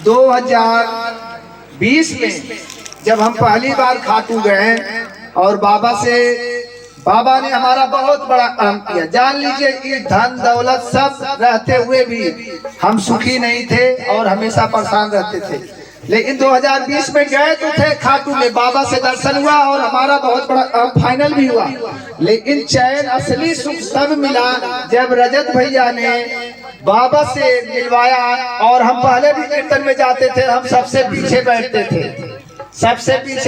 2020 में जब हम पहली बार खाटू गए और बाबा ने हमारा बहुत बड़ा काम किया। जान लीजिए कि धन दौलत सब रहते हुए भी हम सुखी नहीं थे और हमेशा परेशान रहते थे। लेकिन 2020 में गए तो थे खाटू में, बाबा से दर्शन हुआ और हमारा बहुत बड़ा फाइनल भी हुआ। लेकिन चैन असली सुख तब मिला जब रजत भैया ने बाबा से मिलवाया। और हम पहले भी कीर्तन में जाते थे, हम सबसे पीछे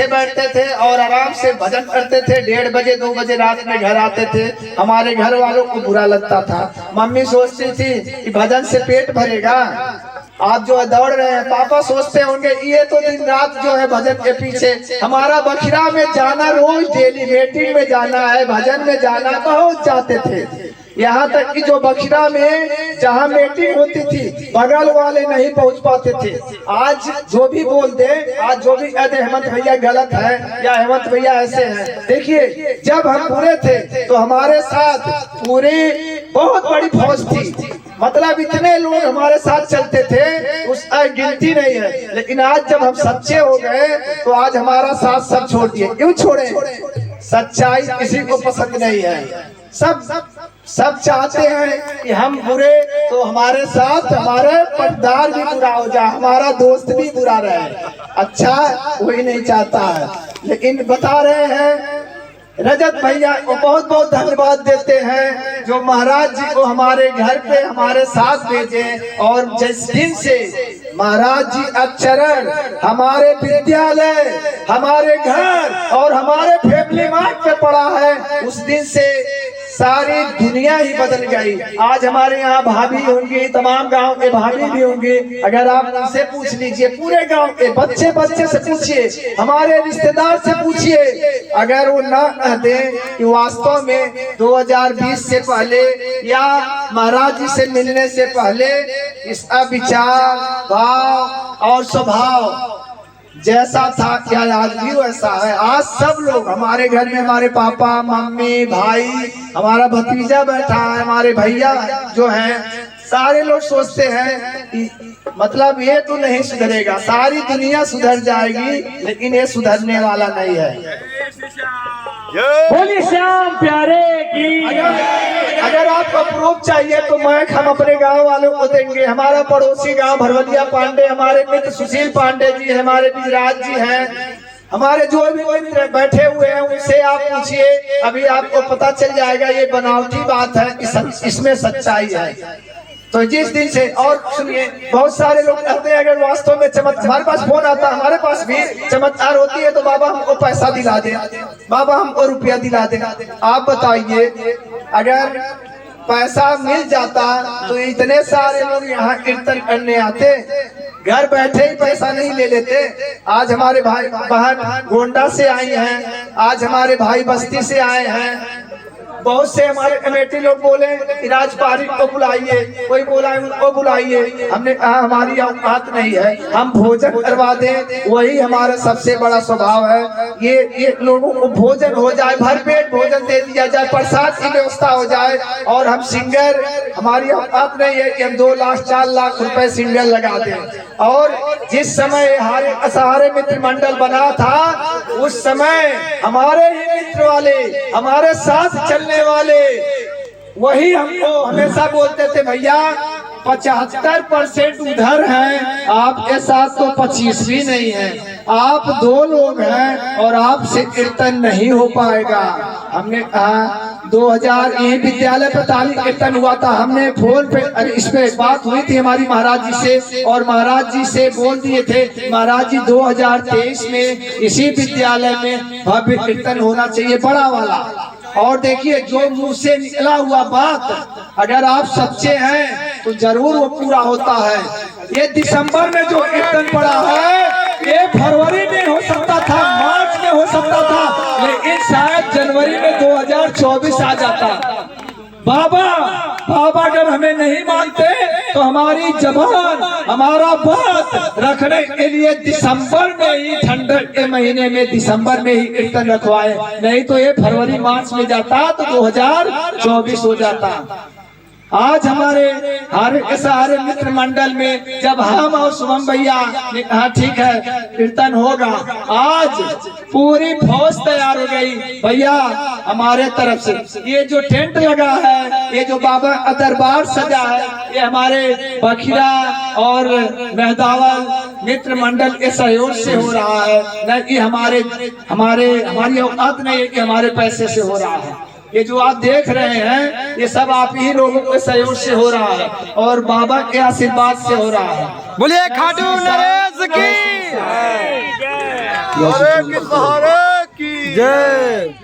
बैठते थे और आराम से भजन करते थे। 1:30 बजे 2 बजे रात में घर आते थे। हमारे घर वालों को बुरा लगता था। मम्मी सोचती थी कि भजन से पेट भरेगा, आप जो है दौड़ रहे हैं। पापा सोचते होंगे ये तो दिन रात जो है भजन के पीछे। हमारा बखिरा में जाना, रोज डेली मीटिंग में जाना है, भजन में जाना, बहुत जाते थे। यहाँ तक कि जो बखिरा में जहाँ मीटिंग होती थी बगल वाले नहीं पहुँच पाते थे। आज जो भी बोल दे, आज जो भी कहते हेमंत भैया गलत है या हेमंत भैया ऐसे हैं। देखिए जब हम पूरे थे तो हमारे साथ पूरी बहुत बड़ी फौज थी, मतलब इतने लोग हमारे साथ चलते थे, उसका गिनती नहीं है। लेकिन आज जब हम सच्चे हो गए तो आज हमारा साथ सब छोड़ दिए। क्यों छोड़े? सच्चाई किसी को पसंद नहीं है। सब चाहते हैं कि हम बुरे तो हमारे साथ हमारे पटदार भी बुरा हो जाए, हमारा दोस्त भी बुरा रहे, अच्छा कोई नहीं चाहता है। लेकिन बता रहे हैं रजत भैया को बहुत बहुत धन्यवाद देते हैं जो महाराज जी को हमारे घर पे हमारे साथ भेजे। और जिस दिन से महाराज जी अचरण हमारे विद्यालय, हमारे घर और हमारे फैमिली मार्ट पे पड़ा है, उस दिन से सारी दुनिया ही बदल गई। आज हमारे यहाँ भाभी होंगी, तमाम गांव के भाभी भी होंगे। अगर आप उनसे पूछ लीजिए, पूरे गांव के बच्चे से पूछिए, हमारे रिश्तेदार से पूछिए, अगर वो ना कहते कि वास्तव में 2020 से पहले या महाराज जी से मिलने से पहले इसका विचार, भाव और स्वभाव जैसा था क्या आज भी वैसा है। आज सब लोग हमारे घर में, हमारे पापा मम्मी भाई, हमारा भतीजा बैठा है, हमारे भैया जो हैं, सारे लोग सोचते हैं कि मतलब ये तो नहीं सुधरेगा, सारी दुनिया सुधर जाएगी, लेकिन ये सुधरने वाला नहीं है। बोलिए श्याम प्यारे की। अगर आपको प्रूफ चाहिए तो मैं हम अपने गांव वालों को देंगे। हमारा पड़ोसी गांव भरवलिया पांडे, हमारे मित्र सुशील पांडे जी, हमारे विजराज जी हैं, हमारे जो भी मित्र बैठे हुए हैं उनसे आप पूछिए, अभी आपको पता चल जाएगा ये बनावटी बात है, इसमें सच्चाई है। तो जिस दिन से, और सुनिए, बहुत सारे लोग कहते हैं अगर वास्तव में चमत्कार, हमारे पास फोन आता है, हमारे पास भी चमत्कार होती है तो बाबा हमको पैसा दिला दे, बाबा हमको रुपया दिला दे। आप बताइए अगर पैसा मिल जाता तो इतने सारे लोग यहाँ कीर्तन करने आते, घर बैठे ही पैसा नहीं ले लेते। आज हमारे भाई बहन गोंडा से आई हैं, आज हमारे भाई बस्ती से आए हैं, बहुत से हमारे कमेटी लोग बोले राज पारिक को बुलाइए, कोई बोला उनको बुलाइए। हमने कहा हमारी औकात नहीं है, हम भोजन करवा दें, वही हमारा सबसे बड़ा स्वभाव है। ये लोगों को भोजन हो जाए, भरपेट भोजन दे दिया जाए, प्रसाद की व्यवस्था हो जाए। और हम सिंगर, हमारी औकात नहीं है कि हम 2 लाख 4 लाख रुपए सिंगर लगा दें। और जिस समय हमारे मित्र मंडल बना था, उस समय हमारे ही मित्र वाले, हमारे साथ चलने वाले, वही हमको हमेशा बोलते थे भैया 75% उधर हैं, आपके साथ तो 25 भी नहीं है, आप 2 लोग हैं और आपसे कीर्तन नहीं हो पाएगा। हमने कहा 2000 यही विद्यालय पे ताली कीर्तन हुआ था, हमने फोन पे इस पे बात हुई थी हमारी महाराज जी से, और महाराज जी से बोल दिए थे महाराज जी 2023 में इसी विद्यालय में भव्य कीर्तन होना चाहिए, बड़ा वाला। और देखिए जो मुंह से निकला हुआ बात अगर आप सच्चे हैं तो जरूर वो पूरा होता है। ये दिसंबर में जो कीर्तन पड़ा है ये फरवरी में हो सकता था, मार्च में हो सकता था, लेकिन शायद जनवरी में 2024 आ जाता। बाबा अगर हमें नहीं मानते तो हमारी जबान, हमारा बात रखने के लिए दिसंबर में ही, ठंडक के महीने में दिसंबर में ही कीर्तन रखवाए, नहीं तो ये फरवरी मार्च में जाता तो 2024 हो जाता। आज हमारे सारे मित्र मंडल में जब हम और शुभम भैया ने कहा ठीक है कीर्तन होगा, आज पूरी फौज तैयार हो गई भैया हमारे तरफ से। ये जो टेंट लगा है, ये जो बाबा का दरबार सजा है, ये हमारे बखिरा और मेहदावल मित्र मंडल के सहयोग से हो रहा है, न कि हमारी औकात नहीं है कि हमारे पैसे से हो रहा है। ये जो आप देख रहे हैं ये सब आप ही लोगों के सहयोग से हो रहा है और बाबा के आशीर्वाद से हो रहा है। बोलिए खाटू नरेश की की जय।